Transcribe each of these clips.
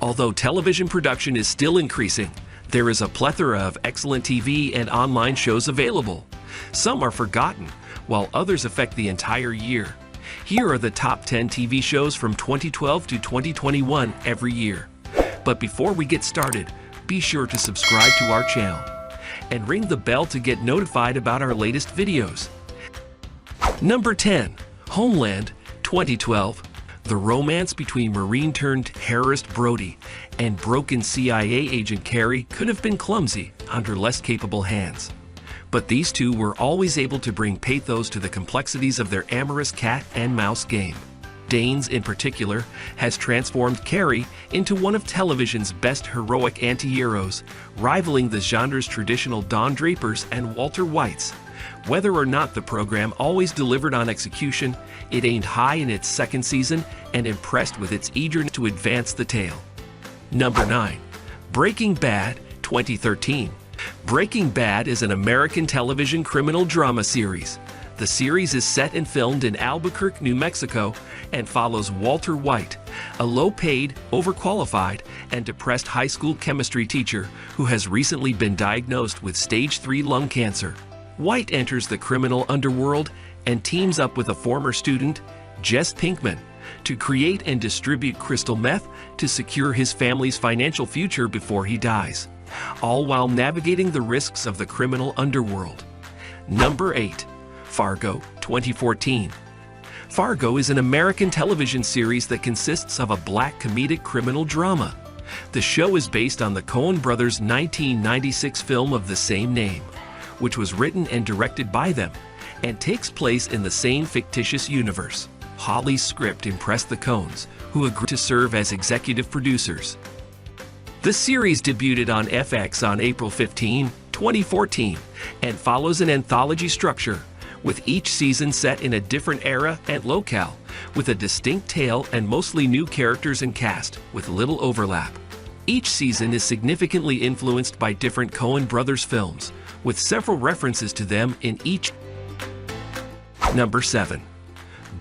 Although television production is still increasing, there is a plethora of excellent TV and online shows available. Some are forgotten, while others affect the entire year. Here are the top 10 TV shows from 2012 to 2021 every year. But before we get started, be sure to subscribe to our channel and ring the bell to get notified about our latest videos. Number 10. Homeland, 2012. The romance between Marine-turned-terrorist Brody and broken CIA agent Carrie could have been clumsy under less capable hands. But these two were always able to bring pathos to the complexities of their amorous cat and mouse game. Danes, in particular, has transformed Carrie into one of television's best heroic anti-heroes, rivaling the genre's traditional Don Drapers and Walter Whites. Whether or not the program always delivered on execution, it aimed high in its second season and impressed with its eagerness to advance the tale. Number 9. Breaking Bad, 2013. Breaking Bad is an American television criminal drama series. The series is set and filmed in Albuquerque, New Mexico, and follows Walter White, a low-paid, overqualified, and depressed high school chemistry teacher who has recently been diagnosed with stage 3 lung cancer. White enters the criminal underworld and teams up with a former student, Jess Pinkman, to create and distribute crystal meth to secure his family's financial future before he dies, all while navigating the risks of the criminal underworld. Number 8. Fargo, 2014. Fargo is an American television series that consists of a black comedic criminal drama. The show is based on the Coen brothers' 1996 film of the same name, which was written and directed by them, and takes place in the same fictitious universe. Hawley's script impressed the Coens, who agreed to serve as executive producers. The series debuted on FX on April 15, 2014, and follows an anthology structure, with each season set in a different era and locale, with a distinct tale and mostly new characters and cast, with little overlap. Each season is significantly influenced by different Coen brothers films, with several references to them in each. Number 7.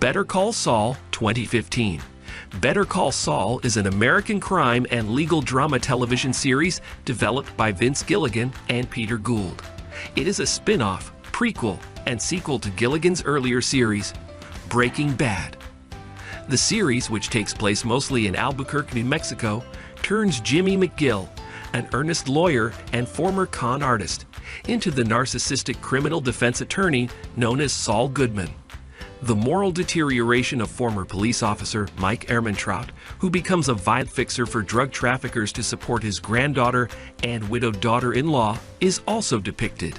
Better Call Saul, 2015. Better Call Saul is an American crime and legal drama television series developed by Vince Gilligan and Peter Gould. It is a spin-off, prequel, and sequel to Gilligan's earlier series, Breaking Bad. The series, which takes place mostly in Albuquerque, New Mexico, turns Jimmy McGill, an earnest lawyer and former con artist, into the narcissistic criminal defense attorney known as Saul Goodman. The moral deterioration of former police officer Mike Ehrmantraut, who becomes a violent fixer for drug traffickers to support his granddaughter and widowed daughter-in-law, is also depicted.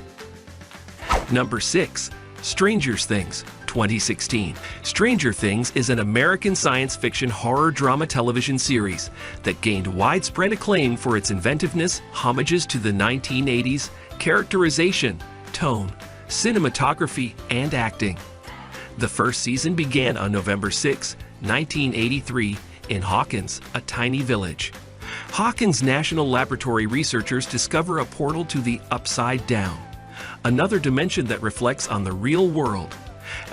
Number 6. Stranger Things, 2016. Stranger Things is an American science fiction horror drama television series that gained widespread acclaim for its inventiveness, homages to the 1980s, characterization, tone, cinematography, and acting. The first season began on November 6, 1983, in Hawkins, a tiny village. Hawkins National Laboratory researchers discover a portal to the Upside Down, another dimension that reflects on the real world.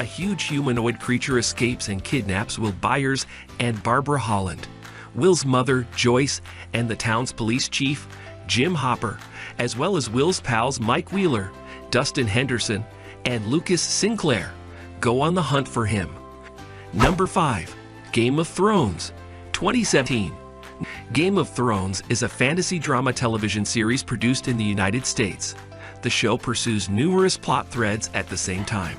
A huge humanoid creature escapes and kidnaps Will Byers and Barbara Holland, Will's mother, Joyce, and the town's police chief, Jim Hopper, as well as Will's pals Mike Wheeler, Dustin Henderson, and Lucas Sinclair, go on the hunt for him. Number 5. Game of Thrones, 2017. Game of Thrones is a fantasy drama television series produced in the United States. The show pursues numerous plot threads at the same time.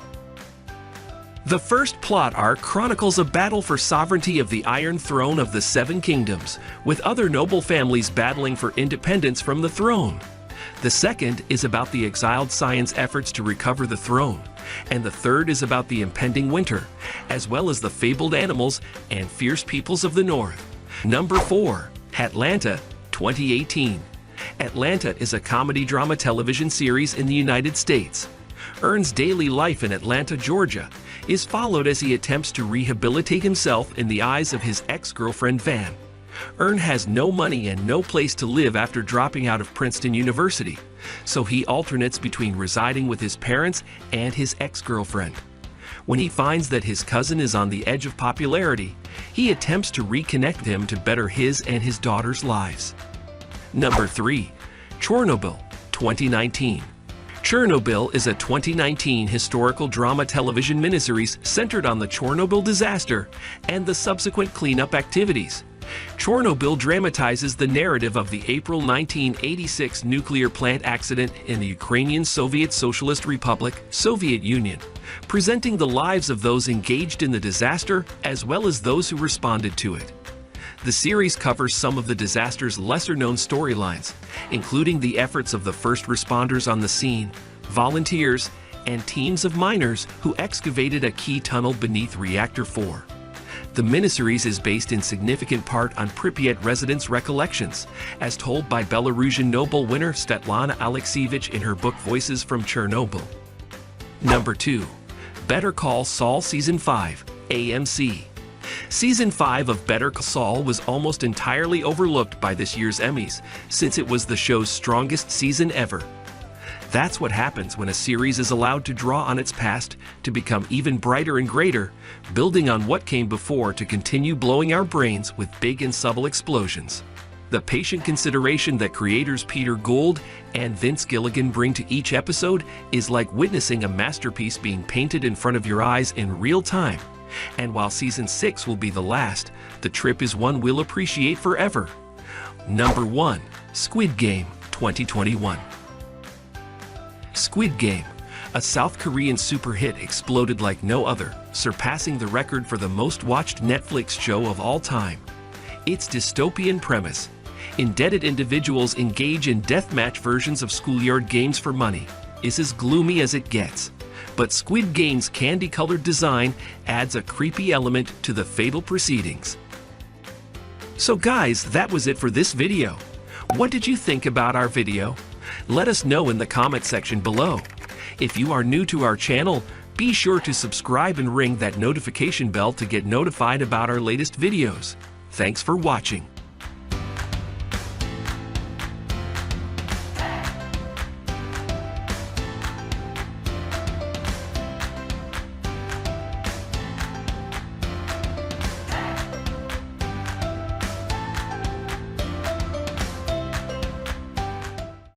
The first plot arc chronicles a battle for sovereignty of the Iron Throne of the Seven Kingdoms, with other noble families battling for independence from the throne. The second is about the exiled Scion's efforts to recover the throne, and the third is about the impending winter, as well as the fabled animals and fierce peoples of the north. Number 4. Atlanta, 2018. Atlanta is a comedy drama television series in the United States. Ern's daily life in Atlanta, Georgia, is followed as he attempts to rehabilitate himself in the eyes of his ex-girlfriend Van. Ern has no money and no place to live after dropping out of Princeton University, so he alternates between residing with his parents and his ex-girlfriend. When he finds that his cousin is on the edge of popularity, he attempts to reconnect him to better his and his daughter's lives. Number 3. Chernobyl, 2019. Chernobyl is a 2019 historical drama television miniseries centered on the Chernobyl disaster and the subsequent cleanup activities. Chernobyl dramatizes the narrative of the April 1986 nuclear plant accident in the Ukrainian Soviet Socialist Republic, Soviet Union, presenting the lives of those engaged in the disaster as well as those who responded to it. The series covers some of the disaster's lesser-known storylines, including the efforts of the first responders on the scene, volunteers, and teams of miners who excavated a key tunnel beneath Reactor 4. The miniseries is based in significant part on Pripyat residents' recollections, as told by Belarusian Nobel winner Svetlana Alexievich in her book Voices from Chernobyl. Number 2. Better Call Saul Season 5, AMC. Season 5 of Better Call Saul was almost entirely overlooked by this year's Emmys, since it was the show's strongest season ever. That's what happens when a series is allowed to draw on its past to become even brighter and greater, building on what came before to continue blowing our brains with big and subtle explosions. The patient consideration that creators Peter Gould and Vince Gilligan bring to each episode is like witnessing a masterpiece being painted in front of your eyes in real time. And while Season 6 will be the last, the trip is one we'll appreciate forever. Number 1. Squid Game, 2021. Squid Game, a South Korean super hit, exploded like no other, surpassing the record for the most watched Netflix show of all time. Its dystopian premise: indebted individuals engage in deathmatch versions of schoolyard games for money, is as gloomy as it gets. But Squid Game's candy-colored design adds a creepy element to the fatal proceedings. So guys, that was it for this video. What did you think about our video? Let us know in the comment section below. If you are new to our channel, be sure to subscribe and ring that notification bell to get notified about our latest videos. Thanks for watching.